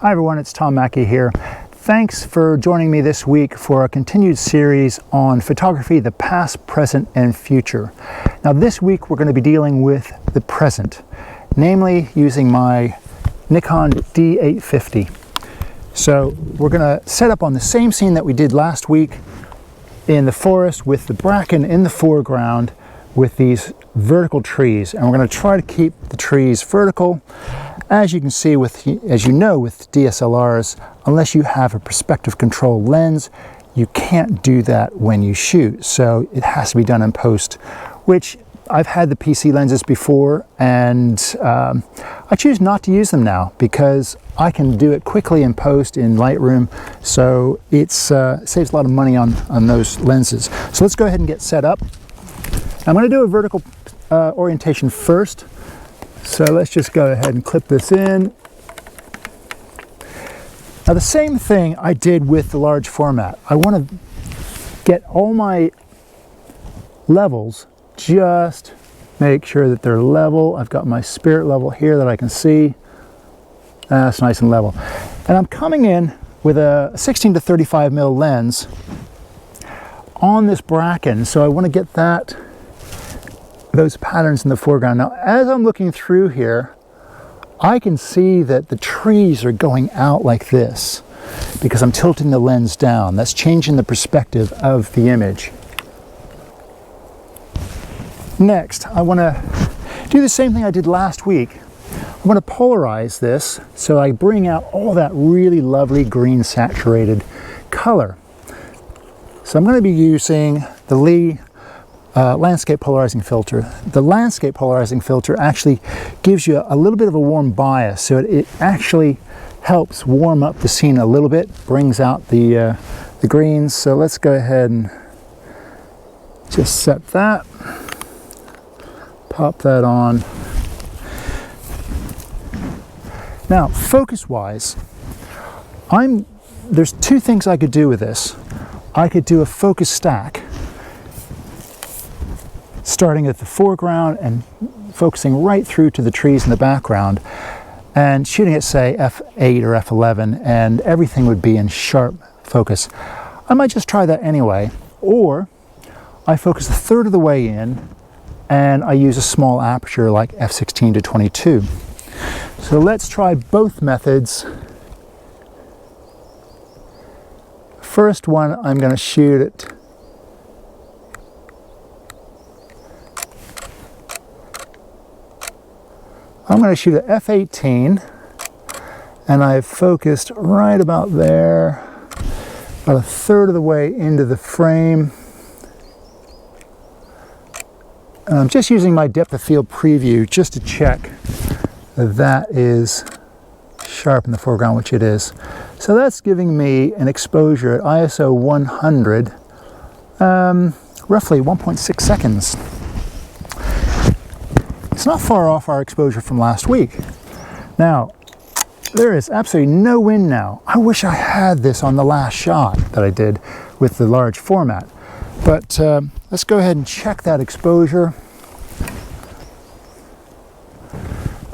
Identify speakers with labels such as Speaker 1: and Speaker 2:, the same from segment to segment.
Speaker 1: Hi everyone, it's Tom Mackie here. Thanks for joining me this week for a continued series on photography, the past, present, and future. Now this week we're going to be dealing with the present, namely using my Nikon D850. So we're going to set up on the same scene that we did last week in the forest with the bracken in the foreground with these vertical trees, and we're going to try to keep the trees vertical. As you can see, as you know, with DSLRs, unless you have a perspective control lens, you can't do that when you shoot. So it has to be done in post, which I've had the PC lenses before, and I choose not to use them now because I can do it quickly in post in Lightroom. So it saves a lot of money on those lenses. So let's go ahead and get set up. I'm going to do a vertical orientation first. So let's just go ahead and clip this in. Now the same thing I did with the large format. I want to get all my levels, just make sure that they're level. I've got my spirit level here that I can see. That's nice and level. And I'm coming in with a 16 to 35 mil lens on this bracken. So I want to get those patterns in the foreground. Now, as I'm looking through here, I can see that the trees are going out like this because I'm tilting the lens down. That's changing the perspective of the image. Next, I want to do the same thing I did last week. I want to polarize this so I bring out all that really lovely green saturated color. So I'm going to be using the Lee landscape polarizing filter. The landscape polarizing filter actually gives you a little bit of a warm bias, so it actually helps warm up the scene a little bit, brings out the greens. So let's go ahead and just set that, pop that on. Now focus wise, there's two things I could do with this. I could do a focus stack, starting at the foreground and focusing right through to the trees in the background and shooting at, say, f8 or f11, and everything would be in sharp focus. I might just try that anyway, or I focus a third of the way in and I use a small aperture like f16 to 22. So let's try both methods. First one, I'm going to shoot at f18, and I've focused right about there, about a third of the way into the frame. And I'm just using my depth of field preview just to check that is sharp in the foreground, which it is. So that's giving me an exposure at ISO 100, roughly 1.6 seconds. It's not far off our exposure from last week. Now, there is absolutely no wind now. I wish I had this on the last shot that I did with the large format. But let's go ahead and check that exposure.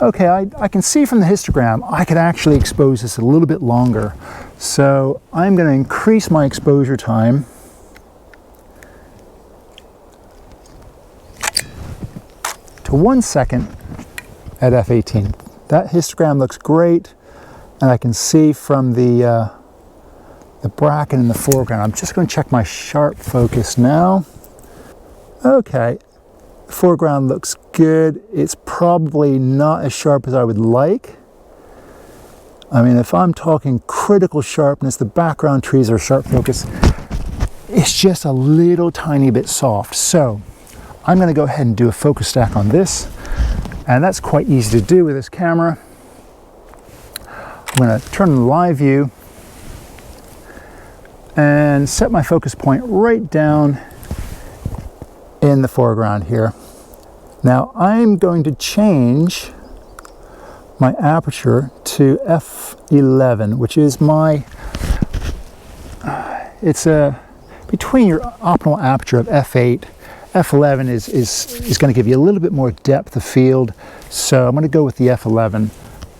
Speaker 1: Okay, I can see from the histogram I could actually expose this a little bit longer. So I'm going to increase my exposure time to 1 second at f18. That histogram looks great, and I can see from the bracken in the foreground. I'm just going to check my sharp focus now. Okay, the foreground looks good. It's probably not as sharp as I would like. I mean, if I'm talking critical sharpness, the background trees are sharp focus. It's just a little tiny bit soft. So I'm going to go ahead and do a focus stack on this, and that's quite easy to do with this camera. I'm going to turn on the live view and set my focus point right down in the foreground here. Now I'm going to change my aperture to f11, which is my, it's between your optimal aperture of f8. F11 is going to give you a little bit more depth of field, so I'm going to go with the f11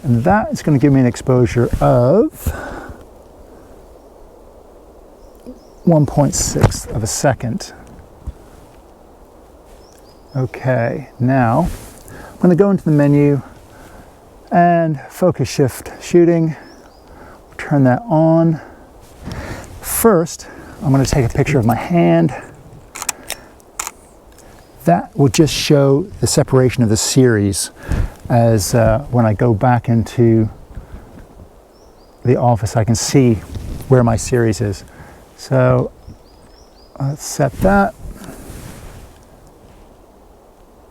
Speaker 1: And that is going to give me an exposure of 1.6 of a second. Okay, now I'm going to go into the menu and focus shift shooting. Turn that on. First, I'm going to take a picture of my hand. That will just show the separation of the series as when I go back into the office, I can see where my series is. So let's set that.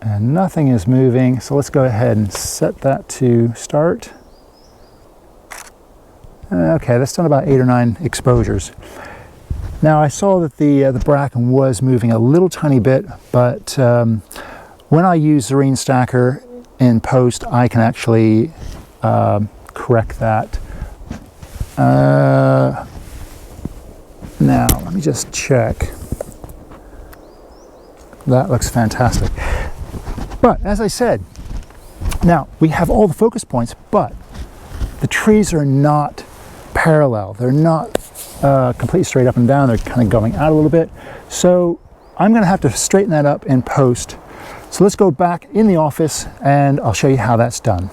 Speaker 1: And nothing is moving, so let's go ahead and set that to start. Okay, that's done about 8 or 9 exposures. Now I saw that the bracken was moving a little tiny bit, but when I use the Serene Stacker in post, I can actually correct that. Now let me just check. That looks fantastic. But as I said, now we have all the focus points, but the trees are not parallel. They're not completely straight up and down. They're kind of going out a little bit. So I'm going to have to straighten that up in post. So let's go back in the office and I'll show you how that's done.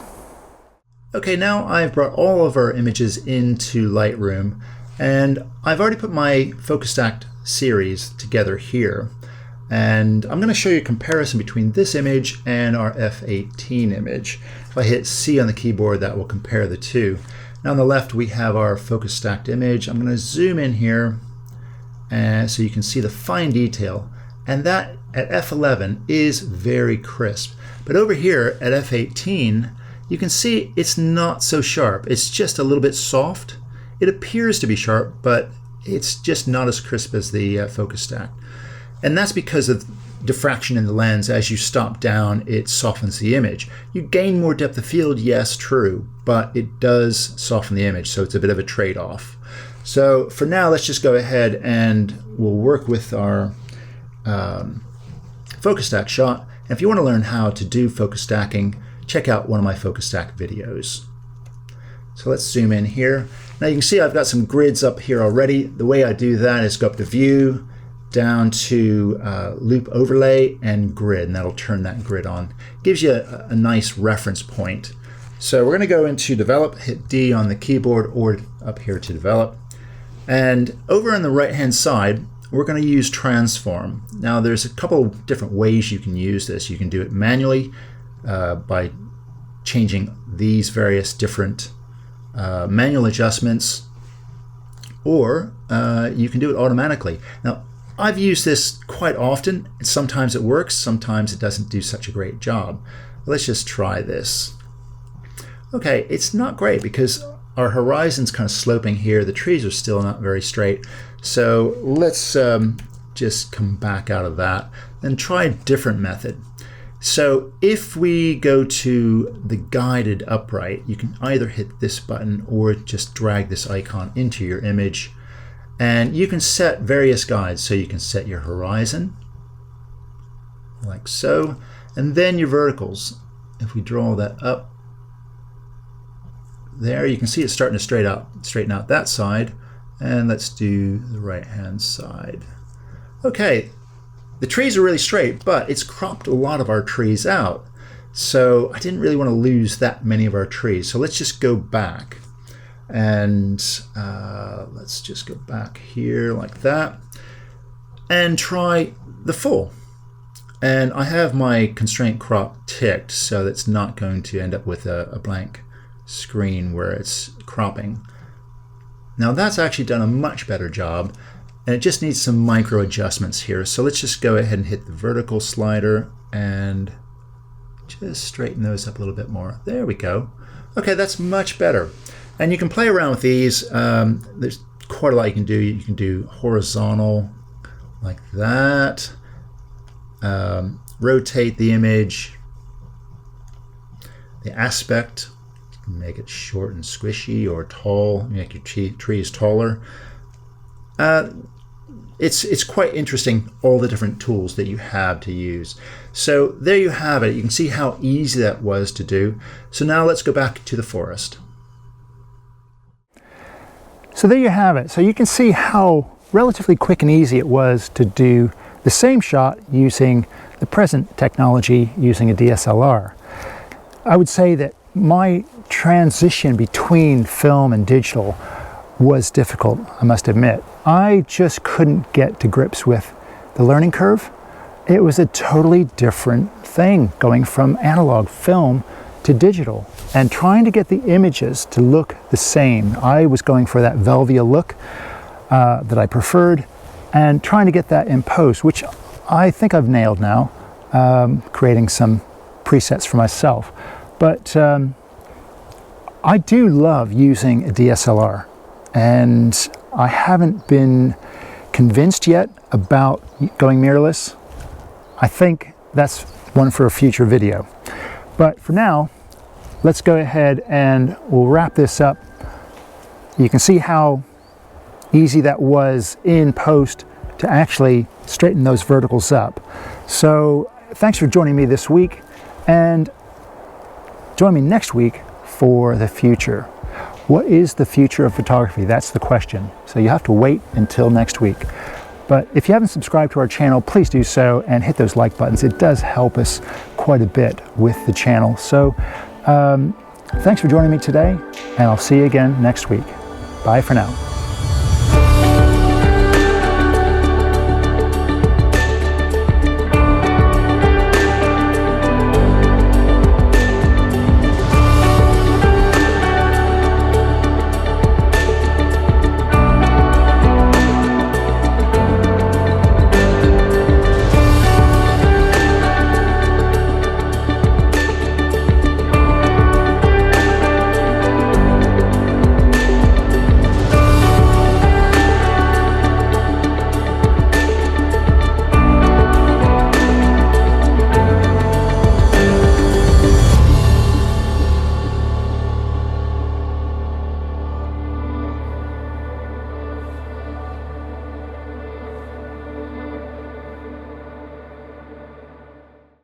Speaker 1: Okay, now I've brought all of our images into Lightroom and I've already put my focus stacked series together here. And I'm going to show you a comparison between this image and our F18 image. If I hit C on the keyboard, that will compare the two. Now on the left we have our focus stacked image. I'm going to zoom in here so you can see the fine detail. And that at F11 is very crisp. But over here at F18, you can see it's not so sharp. It's just a little bit soft. It appears to be sharp, but it's just not as crisp as the focus stack. And that's because of diffraction in the lens. As you stop down, it softens the image. You gain more depth of field, yes, true, but it does soften the image, so it's a bit of a trade-off. So for now, let's just go ahead and we'll work with our focus stack shot. And if you want to learn how to do focus stacking, check out one of my focus stack videos. So let's zoom in here. Now you can see I've got some grids up here already. The way I do that is go up to View, down to Loop Overlay and Grid, and that'll turn that grid on. Gives you a nice reference point. So we're going to go into Develop, hit D on the keyboard or up here to Develop. And over on the right hand side, we're going to use Transform. Now there's a couple of different ways you can use this. You can do it manually by changing these various different manual adjustments, or you can do it automatically. Now I've used this quite often, and sometimes it works, sometimes it doesn't do such a great job. Let's just try this. Okay, it's not great because our horizon's kind of sloping here. The trees are still not very straight. So let's just come back out of that and try a different method. So if we go to the guided upright, you can either hit this button or just drag this icon into your image. And you can set various guides. So you can set your horizon, like so, and then your verticals. If we draw that up there, you can see it's starting to straighten out that side. And let's do the right hand side. Okay, the trees are really straight, but it's cropped a lot of our trees out. So I didn't really want to lose that many of our trees. So let's just go back. And let's just go back here like that and try the full. And I have my constraint crop ticked, so that's not going to end up with a blank screen where it's cropping. Now that's actually done a much better job, and it just needs some micro adjustments here. So let's just go ahead and hit the vertical slider and just straighten those up a little bit more. There we go. Okay, that's much better. And you can play around with these. There's quite a lot you can do. You can do horizontal like that. Rotate the image. The aspect, you can make it short and squishy or tall. Make your trees taller.
Speaker 2: it's quite interesting, all the different tools that you have to use. So there you have it. You can see how easy that was to do. So now let's go back to the forest.
Speaker 1: So there you have it. So you can see how relatively quick and easy it was to do the same shot using the present technology using a DSLR. I would say that my transition between film and digital was difficult, I must admit. I just couldn't get to grips with the learning curve. It was a totally different thing going from analog film to digital and trying to get the images to look the same. I was going for that Velvia look that I preferred and trying to get that in post, which I think I've nailed now, creating some presets for myself. But I do love using a DSLR, and I haven't been convinced yet about going mirrorless. I think that's one for a future video. But for now, let's go ahead and we'll wrap this up. You can see how easy that was in post to actually straighten those verticals up. So thanks for joining me this week, and join me next week for the future. What is the future of photography? That's the question. So you have to wait until next week. But if you haven't subscribed to our channel, please do so and hit those like buttons. It does help us quite a bit with the channel. So thanks for joining me today, and I'll see you again next week. Bye for now.